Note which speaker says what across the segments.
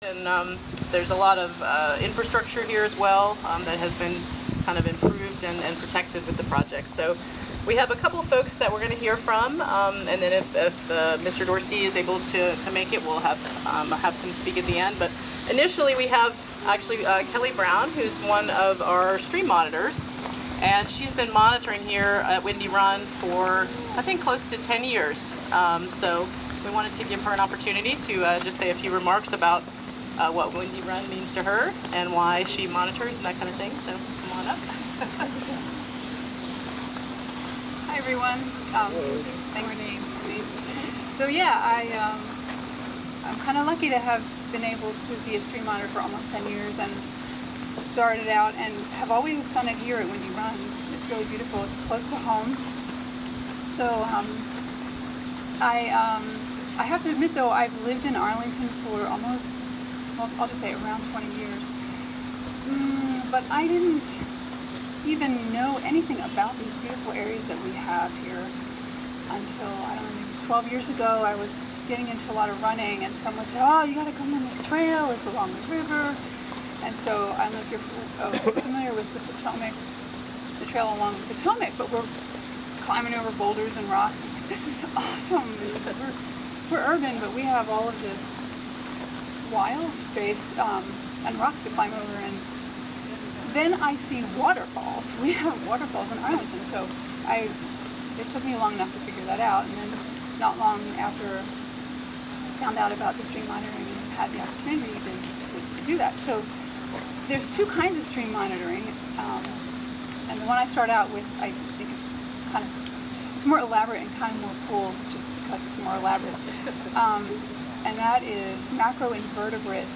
Speaker 1: And there's a lot of infrastructure here as well that has been kind of improved and protected with the project. So we have a couple of folks that we're going to hear from, and then if Mr. Dorsey is able to make it, we'll have him speak at the end. But initially we have actually Kelly Brown, who's one of our stream monitors, and she's been monitoring here at Windy Run for, I think, close to 10 years. So we wanted to give her an opportunity to just say a few remarks about what Windy Run means to her and why she monitors and that kind of thing. So come on up.
Speaker 2: Hi everyone. Thanks for name, please. So yeah, I'm kind of lucky to have been able to be a stream monitor for almost 10 years and started out and have always done it here at Windy Run. It's really beautiful. It's close to home. So I have to admit though, I've lived in Arlington for almost, well, I'll just say around 20 years. But I didn't even know anything about these beautiful areas that we have here until, I don't know, maybe 12 years ago. I was getting into a lot of running and someone said, oh, you gotta come on this trail, it's along the river. And so I don't know if you're familiar with the Potomac, the trail along the Potomac, but we're climbing over boulders and rocks. This is awesome. We're urban, but we have all of this wild space and rocks to climb over. And then I see waterfalls. We have waterfalls in Arlington, so it took me long enough to figure that out. And then not long after I found out about the stream monitoring and had the opportunity to do that. So there's two kinds of stream monitoring, and the one I start out with, I think is kind of, it's more elaborate and kind of more cool just because it's more elaborate. And that is macroinvertebrate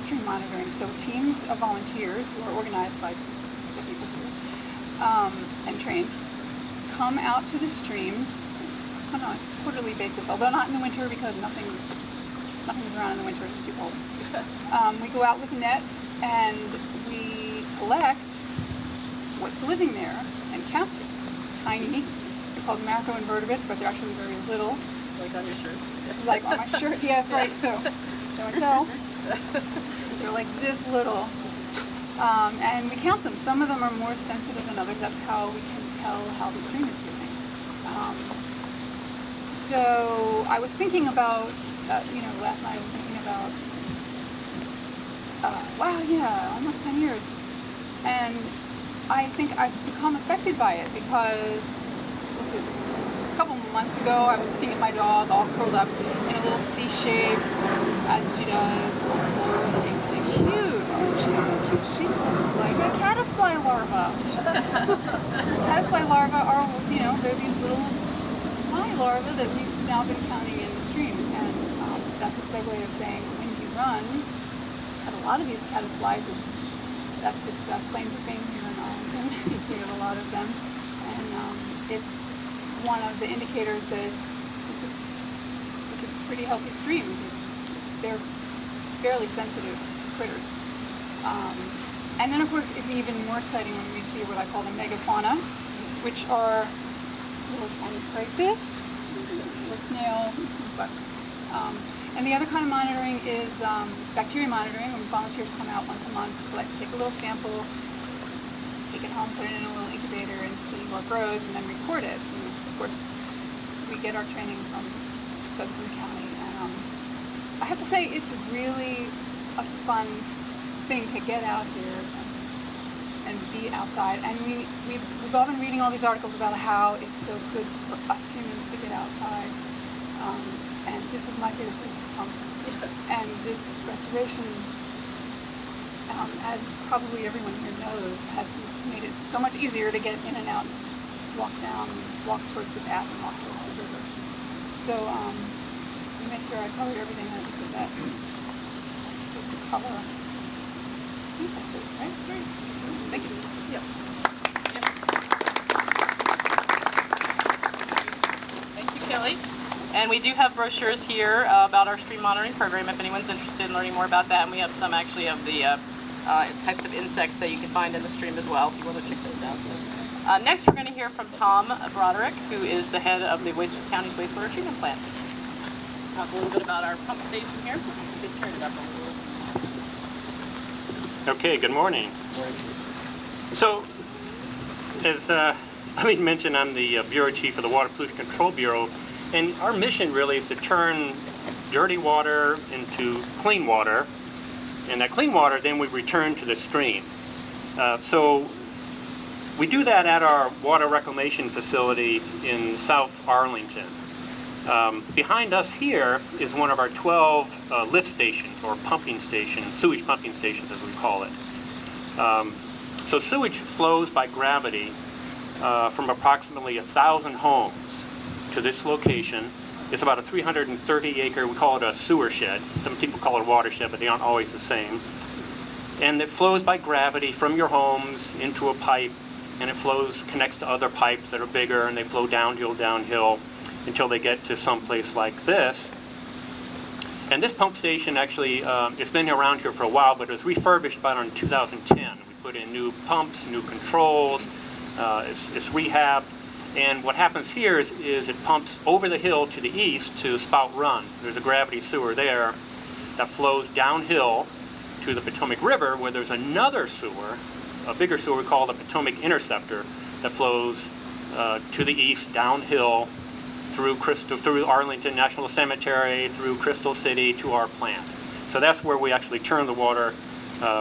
Speaker 2: stream monitoring. So teams of volunteers who are organized by the people here and trained come out to the streams on a quarterly basis, although not in the winter because nothing's around in the winter, it's too cold. We go out with nets and we collect what's living there and count it. Tiny, they're called macroinvertebrates, but they're actually very little.
Speaker 1: Like on your shirt.
Speaker 2: Like on my shirt, yes, right, so don't tell. They're like this little. And we count them. Some of them are more sensitive than others. That's how we can tell how the stream is doing. So I was thinking about, last night I was thinking about, wow, yeah, almost 10 years. And I think I've become affected by it because, a couple months ago I was looking at my dog all curled up in a little C shape, as she does, on the floor, looking really cute. Oh, she's so cute. She looks like a caddisfly larva. Caddisfly larvae are, they're these little fly larvae that we've now been counting in the stream. And that's a segue of saying when you run, at a lot of these caddisflies, that's its claim to fame here in Arlington. You have a lot of them. And it's one of the indicators that it's a pretty healthy stream. They're fairly sensitive critters. And then of course it's even more exciting when we see what I call the megafauna, which are little tiny crayfish, or snails, but and the other kind of monitoring is bacteria monitoring, when volunteers come out once a month, take a little sample, take it home, put it in a little incubator and see what grows, and then record it. And of course, we get our training from folks in the county. And I have to say, it's really a fun thing to get out here and be outside. And we've all been reading all these articles about how it's so good for us humans to get outside. And this is my favorite place to come. Yes. And this restoration, as probably everyone here knows, has made it so much easier to get in and out, walk down, walk towards the path, and walk towards the river. So, make sure I covered everything I did that. Just to cover. I think that's it, right? Great. Thank you. Yep.
Speaker 1: Thank you, Kelly. And we do have brochures here about our stream monitoring program if anyone's interested in learning more about that. And we have some actually of the types of insects that you can find in the stream as well if you want to check those out. So, next we're going to hear from Tom Broderick, who is the head of the County's wastewater treatment plant. talk a little bit about our pump station here. You can turn it up a little.
Speaker 3: Okay, good morning. So, as Eileen mentioned, I'm the Bureau Chief of the Water Pollution Control Bureau, and our mission really is to turn dirty water into clean water, and that clean water then we return to the stream. So we do that at our water reclamation facility in South Arlington. Behind us here is one of our 12 lift stations, or pumping stations, sewage pumping stations as we call it. So sewage flows by gravity from approximately 1,000 homes to this location. It's about a 330-acre, we call it a sewer shed. Some people call it a watershed, but they aren't always the same. And it flows by gravity from your homes into a pipe, and it connects to other pipes that are bigger, and they flow downhill, until they get to some place like this. And this pump station actually, it's been around here for a while, but it was refurbished about in 2010. We put in new pumps, new controls, it's rehabbed. And what happens here is it pumps over the hill to the east to Spout Run. There's a gravity sewer there that flows downhill to the Potomac River, where there's another sewer, a bigger sewer we call the Potomac Interceptor, that flows to the east downhill through Arlington National Cemetery, through Crystal City to our plant. So that's where we actually turn the water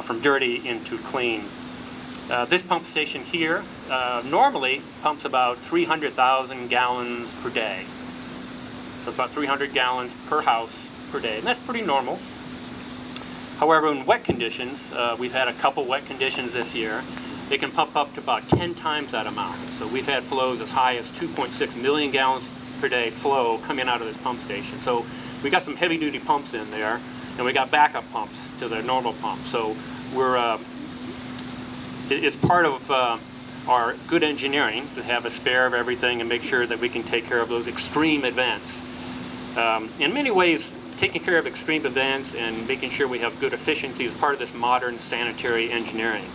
Speaker 3: from dirty into clean. This pump station here normally pumps about 300,000 gallons per day. So it's about 300 gallons per house per day, and that's pretty normal. However, in wet conditions, we've had a couple wet conditions this year, they can pump up to about 10 times that amount. So we've had flows as high as 2.6 million gallons per day flow coming out of this pump station. So we got some heavy duty pumps in there, and we got backup pumps to the normal pump. So we're it's part of our good engineering to have a spare of everything and make sure that we can take care of those extreme events. In many ways, taking care of extreme events and making sure we have good efficiency is part of this modern sanitary engineering.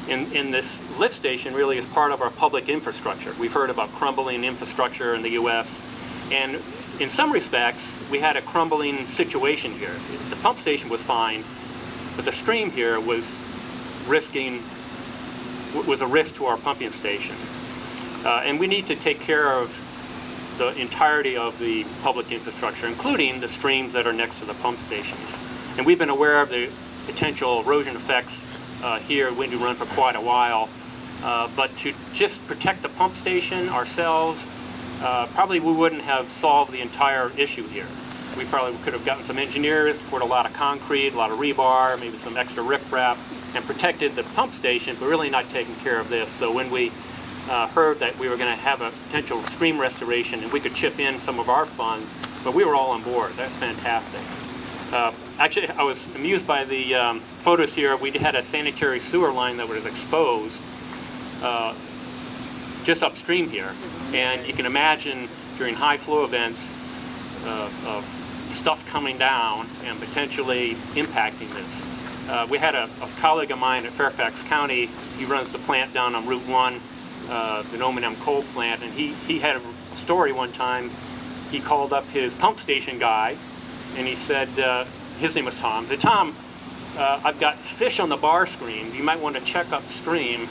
Speaker 3: In this lift station really is part of our public infrastructure. We've heard about crumbling infrastructure in the U.S. and in some respects we had a crumbling situation here. The pump station was fine, but the stream here was a risk to our pumping station. And we need to take care of the entirety of the public infrastructure, including the streams that are next to the pump stations. And we've been aware of the potential erosion effects here at Windy Run for quite a while, but to just protect the pump station ourselves, probably we wouldn't have solved the entire issue here. We probably could have gotten some engineers, poured a lot of concrete, a lot of rebar, maybe some extra riprap, and protected the pump station, but really not taking care of this. So when we heard that we were going to have a potential stream restoration and we could chip in some of our funds, but we were all on board. That's fantastic. Actually, I was amused by the photos here. We had a sanitary sewer line that was exposed just upstream here. And you can imagine during high flow events, stuff coming down and potentially impacting this. We had a colleague of mine at Fairfax County. He runs the plant down on Route 1, the O&M coal plant, and he had a story one time. He called up his pump station guy, and he said, his name was Tom. He said, Tom, I've got fish on the bar screen. You might want to check upstream.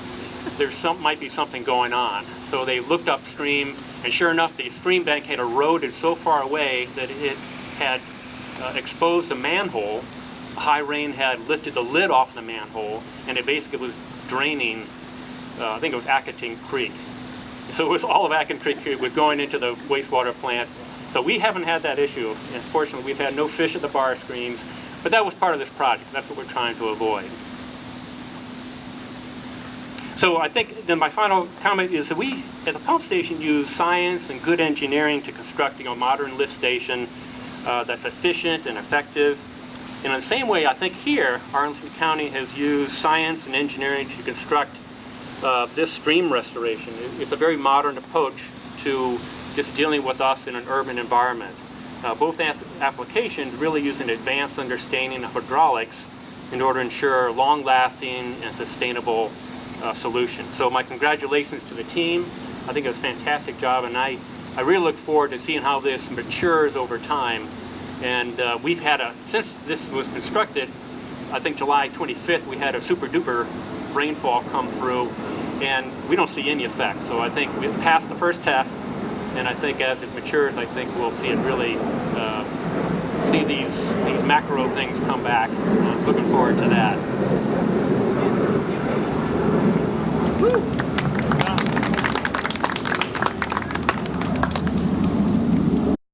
Speaker 3: Might be something going on. So they looked upstream, and sure enough, the stream bank had eroded so far away that it had exposed a manhole. A high rain had lifted the lid off the manhole, and it basically was draining, I think it was Accoting Creek. So it was all of Accoting Creek was going into the wastewater plant. So we haven't had that issue. Unfortunately, we've had no fish at the bar screens, but that was part of this project. That's what we're trying to avoid. So I think then my final comment is that we, at the pump station, use science and good engineering to construct a modern lift station that's efficient and effective. And in the same way, I think here, Arlington County has used science and engineering to construct this stream restoration. It's a very modern approach to just dealing with us in an urban environment. Both applications really use an advanced understanding of hydraulics in order to ensure long-lasting and sustainable solution. So my congratulations to the team. I think it was a fantastic job, and I I really look forward to seeing how this matures over time. And we've had since this was constructed, I think July 25th, we had a super duper rainfall come through, and we don't see any effects. So I think we passed the first test, and I think as it matures, I think we'll see it really, see these macro things come back. Looking forward to that.